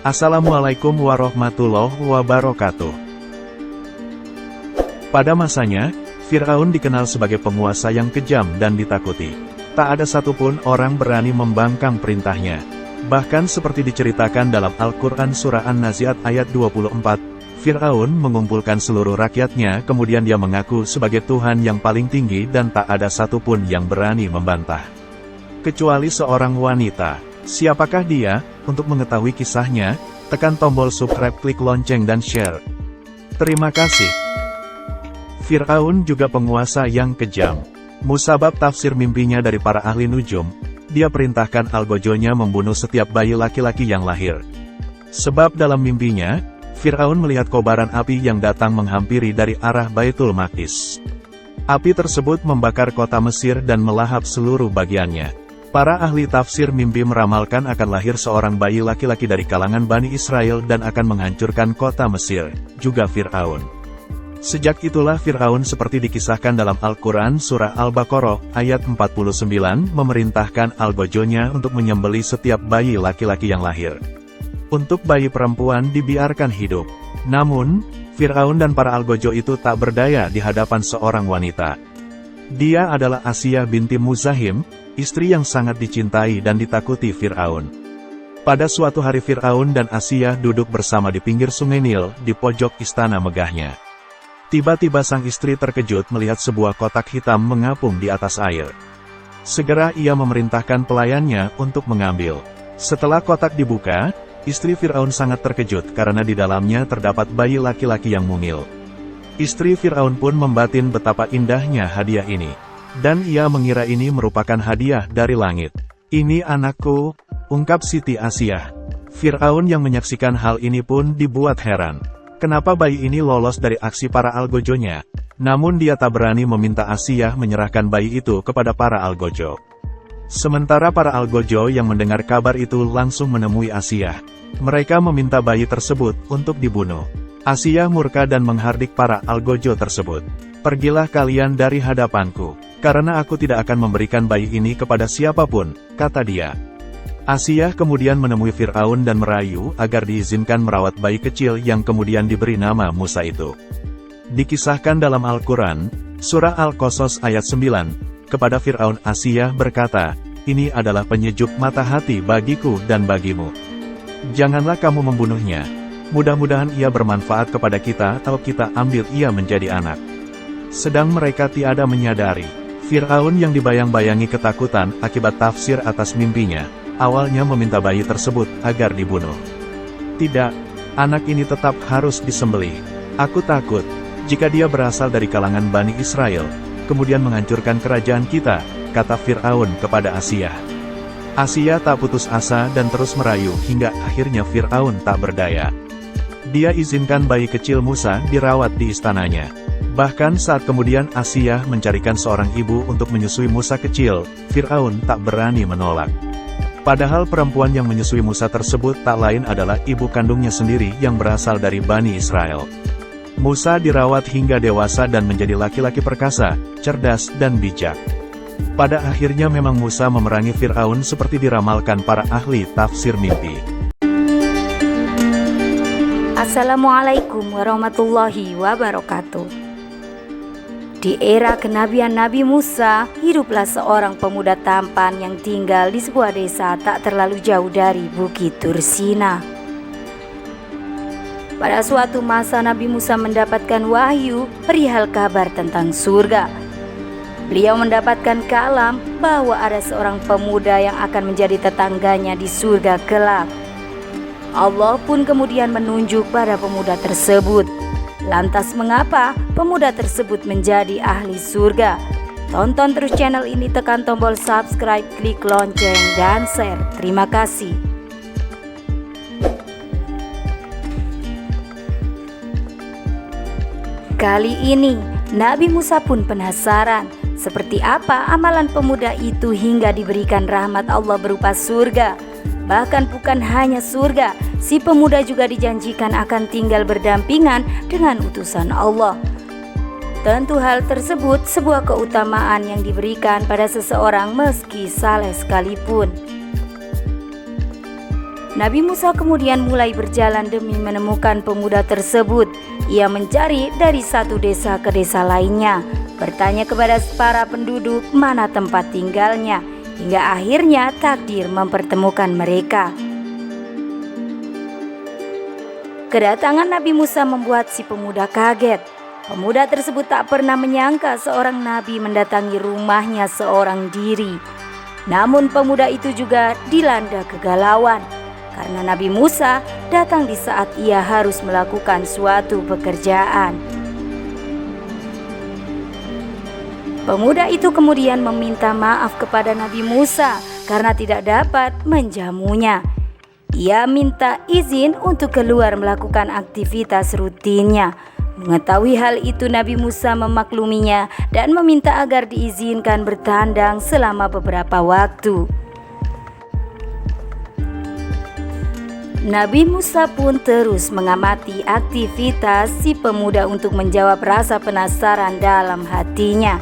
Assalamualaikum warahmatullahi wabarakatuh. Pada masanya, Fir'aun dikenal sebagai penguasa yang kejam dan ditakuti. Tak ada satupun orang berani membangkang perintahnya. Bahkan seperti diceritakan dalam Al-Quran Surah An-Nazi'at ayat 24, Fir'aun mengumpulkan seluruh rakyatnya kemudian dia mengaku sebagai Tuhan yang paling tinggi dan tak ada satupun yang berani membantah. Kecuali seorang wanita. Siapakah dia? Untuk mengetahui kisahnya, tekan tombol subscribe, klik lonceng dan share. Terima kasih. Fir'aun juga penguasa yang kejam. Musabab tafsir mimpinya dari para ahli nujum, dia perintahkan algojonya membunuh setiap bayi laki-laki yang lahir. Sebab dalam mimpinya, Fir'aun melihat kobaran api yang datang menghampiri dari arah Baitul Maqdis. Api tersebut membakar kota Mesir dan melahap seluruh bagiannya. Para ahli tafsir mimpi meramalkan akan lahir seorang bayi laki-laki dari kalangan Bani Israel dan akan menghancurkan kota Mesir, juga Fir'aun. Sejak itulah Fir'aun seperti dikisahkan dalam Al-Quran Surah Al-Baqarah, ayat 49, memerintahkan algojonya untuk menyembelih setiap bayi laki-laki yang lahir. Untuk bayi perempuan dibiarkan hidup. Namun, Fir'aun dan para algojo itu tak berdaya di hadapan seorang wanita. Dia adalah Asiyah binti Muzahim, istri yang sangat dicintai dan ditakuti Fir'aun. Pada suatu hari Fir'aun dan Asiyah duduk bersama di pinggir sungai Nil, di pojok istana megahnya. Tiba-tiba sang istri terkejut melihat sebuah kotak hitam mengapung di atas air. Segera ia memerintahkan pelayannya untuk mengambil. Setelah kotak dibuka, istri Fir'aun sangat terkejut karena di dalamnya terdapat bayi laki-laki yang mungil. Istri Fir'aun pun membatin betapa indahnya hadiah ini. Dan ia mengira ini merupakan hadiah dari langit. "Ini anakku," ungkap Siti Asiyah. Fir'aun yang menyaksikan hal ini pun dibuat heran. Kenapa bayi ini lolos dari aksi para algojonya? Namun dia tak berani meminta Asiyah menyerahkan bayi itu kepada para algojo. Sementara para algojo yang mendengar kabar itu langsung menemui Asiyah. Mereka meminta bayi tersebut untuk dibunuh. Asiyah murka dan menghardik para algojo tersebut. "Pergilah kalian dari hadapanku, karena aku tidak akan memberikan bayi ini kepada siapapun," kata dia. Asiyah kemudian menemui Fir'aun dan merayu agar diizinkan merawat bayi kecil yang kemudian diberi nama Musa itu. Dikisahkan dalam Al-Quran, Surah Al-Qasas ayat 9, kepada Fir'aun Asiyah berkata, "Ini adalah penyejuk mata hati bagiku dan bagimu. Janganlah kamu membunuhnya. Mudah-mudahan ia bermanfaat kepada kita atau kita ambil ia menjadi anak." Sedang mereka tiada menyadari, Fir'aun yang dibayang-bayangi ketakutan akibat tafsir atas mimpinya, awalnya meminta bayi tersebut agar dibunuh. "Tidak, anak ini tetap harus disembelih. Aku takut, jika dia berasal dari kalangan Bani Israel, kemudian menghancurkan kerajaan kita," kata Fir'aun kepada Asiyah. Asiyah tak putus asa dan terus merayu hingga akhirnya Fir'aun tak berdaya. Dia izinkan bayi kecil Musa dirawat di istananya. Bahkan saat kemudian Asiyah mencarikan seorang ibu untuk menyusui Musa kecil, Fir'aun tak berani menolak. Padahal perempuan yang menyusui Musa tersebut tak lain adalah ibu kandungnya sendiri yang berasal dari Bani Israel. Musa dirawat hingga dewasa dan menjadi laki-laki perkasa, cerdas dan bijak. Pada akhirnya memang Musa memerangi Fir'aun seperti diramalkan para ahli tafsir mimpi. Assalamualaikum warahmatullahi wabarakatuh. Di era kenabian Nabi Musa, hiduplah seorang pemuda tampan yang tinggal di sebuah desa tak terlalu jauh dari Bukit Tursina. Pada suatu masa Nabi Musa mendapatkan wahyu perihal kabar tentang surga. Beliau mendapatkan kalam bahwa ada seorang pemuda yang akan menjadi tetangganya di surga kelak. Allah pun kemudian menunjuk pada pemuda tersebut. Lantas mengapa pemuda tersebut menjadi ahli surga? Tonton terus channel ini, tekan tombol subscribe, klik lonceng, dan share. Terima kasih. Kali ini, Nabi Musa pun penasaran, seperti apa amalan pemuda itu hingga diberikan rahmat Allah berupa surga. Bahkan bukan hanya surga, si pemuda juga dijanjikan akan tinggal berdampingan dengan utusan Allah. Tentu hal tersebut sebuah keutamaan yang diberikan pada seseorang meski saleh sekalipun. Nabi Musa kemudian mulai berjalan demi menemukan pemuda tersebut. Ia mencari dari satu desa ke desa lainnya, bertanya kepada para penduduk mana tempat tinggalnya, hingga akhirnya takdir mempertemukan mereka. Kedatangan Nabi Musa membuat si pemuda kaget. Pemuda tersebut tak pernah menyangka seorang nabi mendatangi rumahnya seorang diri. Namun pemuda itu juga dilanda kegalauan, karena Nabi Musa datang di saat ia harus melakukan suatu pekerjaan. Pemuda itu kemudian meminta maaf kepada Nabi Musa karena tidak dapat menjamunya. Ia minta izin untuk keluar melakukan aktivitas rutinnya. Mengetahui hal itu, Nabi Musa memakluminya dan meminta agar diizinkan bertandang selama beberapa waktu. Nabi Musa pun terus mengamati aktivitas si pemuda untuk menjawab rasa penasaran dalam hatinya.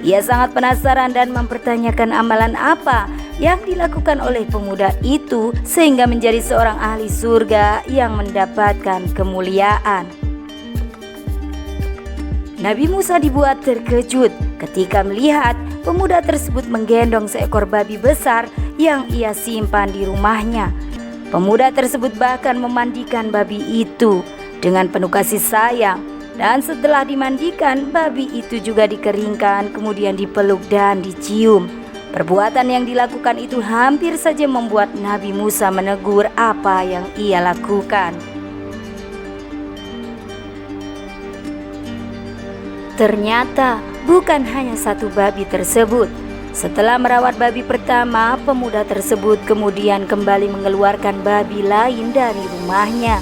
Ia sangat penasaran dan mempertanyakan amalan apa yang dilakukan oleh pemuda itu sehingga menjadi seorang ahli surga yang mendapatkan kemuliaan. Nabi Musa dibuat terkejut ketika melihat pemuda tersebut menggendong seekor babi besar yang ia simpan di rumahnya. Pemuda tersebut bahkan memandikan babi itu dengan penuh kasih sayang, dan setelah dimandikan, babi itu juga dikeringkan, kemudian dipeluk dan dicium. Perbuatan yang dilakukan itu hampir saja membuat Nabi Musa menegur apa yang ia lakukan. Ternyata bukan hanya satu babi tersebut. Setelah merawat babi pertama, pemuda tersebut kemudian kembali mengeluarkan babi lain dari rumahnya.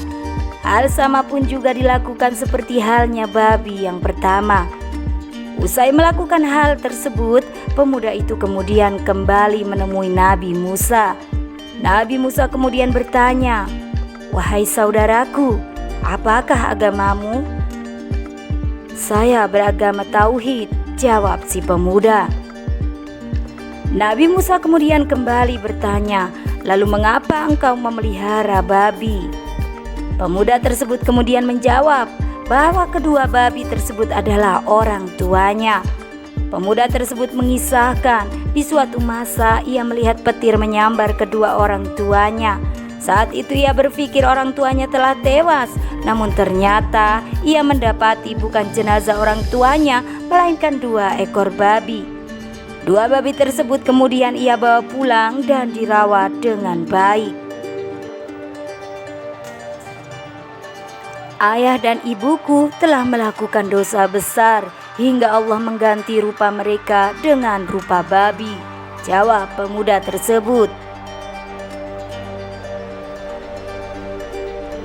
Hal sama pun juga dilakukan seperti halnya babi yang pertama. Usai melakukan hal tersebut, pemuda itu kemudian kembali menemui Nabi Musa. Nabi Musa kemudian bertanya, "Wahai saudaraku, apakah agamamu?" "Saya beragama tauhid," jawab si pemuda. Nabi Musa kemudian kembali bertanya, "Lalu mengapa engkau memelihara babi?" Pemuda tersebut kemudian menjawab bahwa kedua babi tersebut adalah orang tuanya. Pemuda tersebut mengisahkan di suatu masa ia melihat petir menyambar kedua orang tuanya. Saat itu ia berpikir orang tuanya telah tewas, namun ternyata ia mendapati bukan jenazah orang tuanya, melainkan 2 ekor babi. 2 babi tersebut kemudian ia bawa pulang dan dirawat dengan baik. "Ayah dan ibuku telah melakukan dosa besar hingga Allah mengganti rupa mereka dengan rupa babi," jawab pemuda tersebut.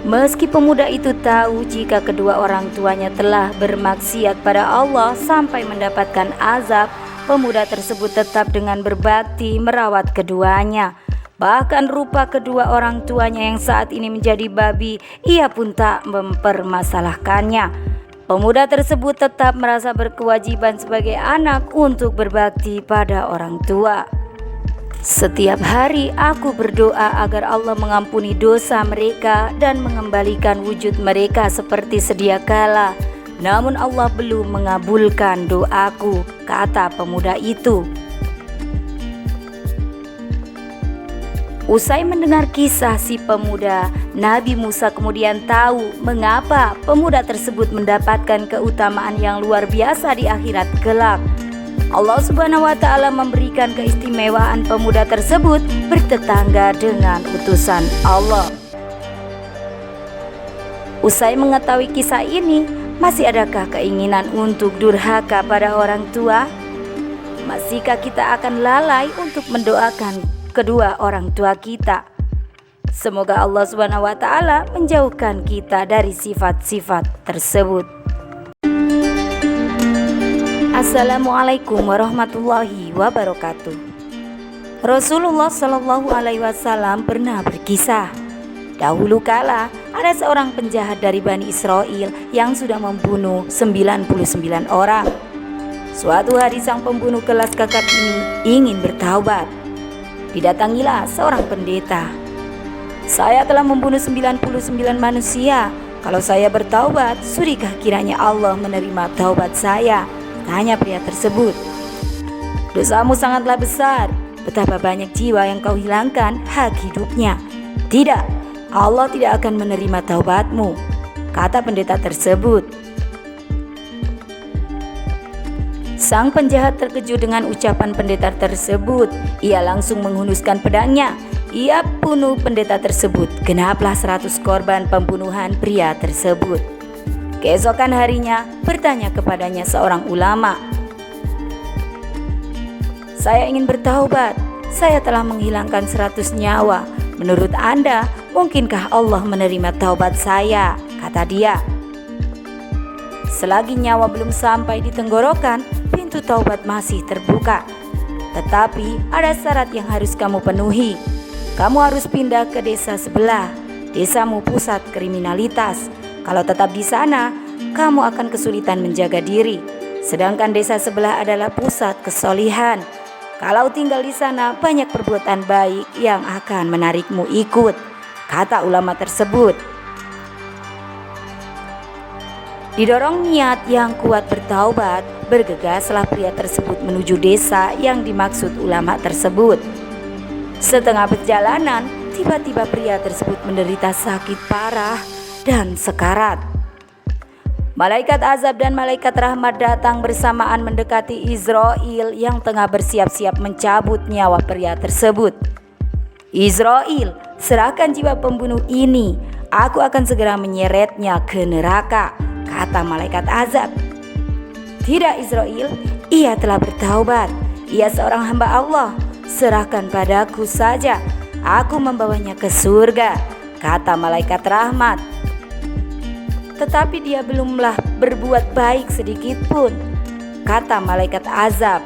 Meski pemuda itu tahu jika kedua orang tuanya telah bermaksiat pada Allah sampai mendapatkan azab, pemuda tersebut tetap dengan berbakti merawat keduanya. Bahkan rupa kedua orang tuanya yang saat ini menjadi babi, ia pun tak mempermasalahkannya. Pemuda tersebut tetap merasa berkewajiban sebagai anak untuk berbakti pada orang tua. "Setiap hari aku berdoa agar Allah mengampuni dosa mereka dan mengembalikan wujud mereka seperti sedia kala. Namun Allah belum mengabulkan doaku," kata pemuda itu. Usai mendengar kisah si pemuda, Nabi Musa kemudian tahu mengapa pemuda tersebut mendapatkan keutamaan yang luar biasa di akhirat kelak. Allah Subhanahu wa Ta'ala memberikan keistimewaan pemuda tersebut bertetangga dengan utusan Allah. Usai mengetahui kisah ini, masih adakah keinginan untuk durhaka pada orang tua? Masihkah kita akan lalai untuk mendoakan kedua orang tua kita? Semoga Allah Subhanahu wa Ta'ala menjauhkan kita dari sifat-sifat tersebut. Assalamualaikum warahmatullahi wabarakatuh. Rasulullah Shallallahu Alaihi Wasallam pernah berkisah, dahulu kala ada seorang penjahat dari Bani Israel yang sudah membunuh 99 orang. Suatu hari sang pembunuh kelas kakap ini ingin bertaubat. Didatangilah seorang pendeta. Saya telah membunuh 99 manusia. Kalau saya bertaubat, sudahkah kiranya Allah menerima taubat saya? Tanya pria tersebut. Dosamu sangatlah besar. Betapa banyak jiwa yang kau hilangkan hak hidupnya. Tidak, Allah tidak akan menerima taubatmu, kata pendeta tersebut. Sang penjahat terkejut dengan ucapan pendeta tersebut. Ia langsung menghunuskan pedangnya. Ia bunuh pendeta tersebut. Genaplah 100 korban pembunuhan pria tersebut. Keesokan harinya bertanya kepadanya seorang ulama. Saya ingin bertaubat. Saya telah menghilangkan 100 nyawa. Menurut Anda, mungkinkah Allah menerima taubat saya? Kata dia. Selagi nyawa belum sampai di tenggorokan, pintu taubat masih terbuka. Tetapi ada syarat yang harus kamu penuhi. Kamu harus pindah ke desa sebelah. Desamu pusat kriminalitas. Kalau tetap di sana, kamu akan kesulitan menjaga diri. Sedangkan desa sebelah adalah pusat kesolihan. Kalau tinggal di sana, banyak perbuatan baik yang akan menarikmu ikut, kata ulama tersebut. Didorong niat yang kuat bertaubat, bergegaslah pria tersebut menuju desa yang dimaksud ulama tersebut. Setengah perjalanan, tiba-tiba pria tersebut menderita sakit parah dan sekarat. Malaikat azab dan malaikat rahmat datang bersamaan mendekati Israel yang tengah bersiap-siap mencabut nyawa pria tersebut. Israel, serahkan jiwa pembunuh ini, aku akan segera menyeretnya ke neraka, kata malaikat azab. Tidak Israel, ia telah bertaubat, ia seorang hamba Allah, serahkan padaku saja, aku membawanya ke surga, kata malaikat rahmat. Tetapi dia belumlah berbuat baik sedikit pun, kata malaikat azab.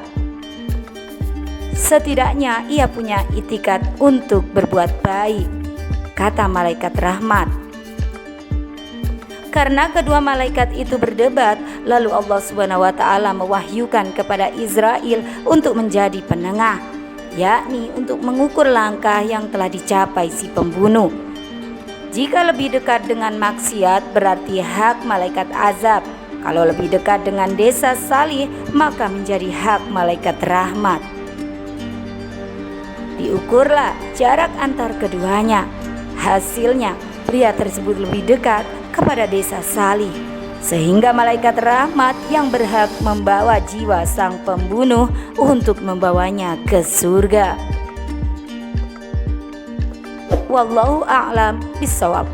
Setidaknya ia punya itikat untuk berbuat baik, kata malaikat rahmat. Karena kedua malaikat itu berdebat, lalu Allah SWT mewahyukan kepada Israel untuk menjadi penengah, yakni untuk mengukur langkah yang telah dicapai si pembunuh. Jika lebih dekat dengan maksiat berarti hak malaikat azab. Kalau lebih dekat dengan desa salih maka menjadi hak malaikat rahmat. Diukurlah jarak antar keduanya. Hasilnya pria tersebut lebih dekat kepada desa salih, sehingga malaikat rahmat yang berhak membawa jiwa sang pembunuh untuk membawanya ke surga. Wallahu a'lam bishawab.